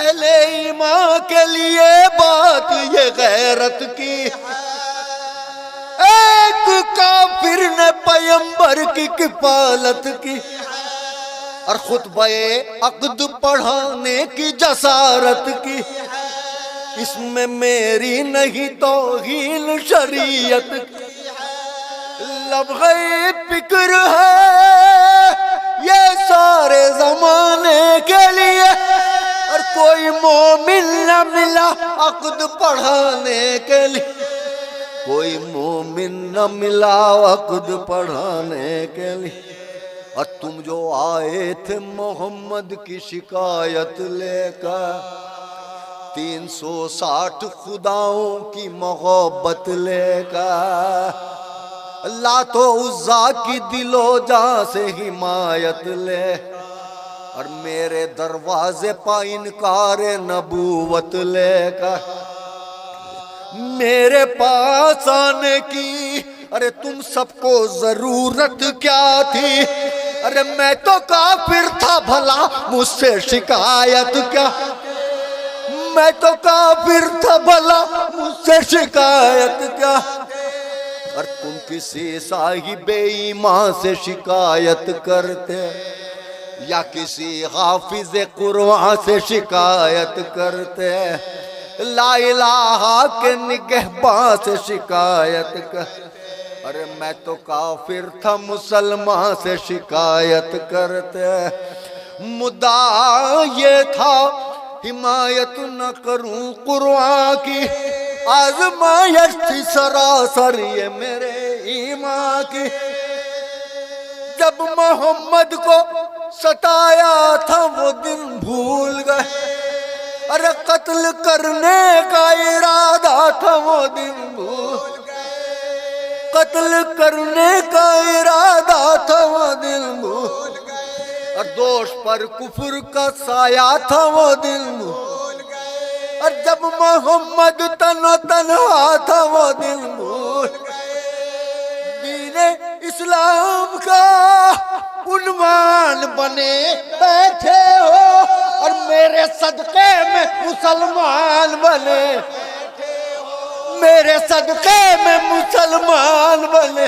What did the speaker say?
اہل ایمان کے لیے بات یہ غیرت کی، ایک کافر نے پیغمبر کی کفالت کی، اور خطبہ عقد پڑھانے کی جسارت کی، اس میں میری نہیں توہین شریعت کی، لمحہ فکر ہے یہ سارے زمانے کے لیے، اور کوئی مومن نہ ملا عقد پڑھانے کے لیے، کوئی مومن نہ ملا عقد پڑھانے کے لیے۔ اور تم جو آئے تھے محمد کی شکایت لے کر، 360 خداؤں کی محبت لے کر، لات و عزا کی دل و جاں سے حمایت لے، اور میرے دروازے پہ انکار نبوت لے کر میرے پاس آنے کی، ارے تم سب کو ضرورت کیا تھی؟ ارے میں تو کافر تھا، بھلا مجھ سے شکایت کیا؟ میں تو کافر تھا، بھلا مجھ سے شکایت کیا؟ اور تم کسی صاحب ایمان سے شکایت کرتے، یا کسی حافظ قرآن سے شکایت کرتے، لا الہ کے نگہباں سے شکایت کرتے، ارے میں تو کافر تھا، مسلمان سے شکایت کرتے، مدعا یہ تھا حمایت نہ کروں قرآن کی، آزمائش تھی سراسر یہ میرے ایمان کی، جب محمد کو ستایا تھا وہ دن بھول گئے، ارے قتل کرنے کا ارادہ تھا وہ دن بھول گئے، قتل کرنے کا ارادہ تھا وہ دن بھول گئے، اور دوش پر کفر کا سایہ تھا وہ دن بھول گئے، اور جب محمد تنہا تھا وہ دن بھول گئے، دین اسلام کا عنوان بنے بیٹھے ہو، اور میرے صدقے میں مسلمان بنے، میرے صدقے میں مسلمان بنے۔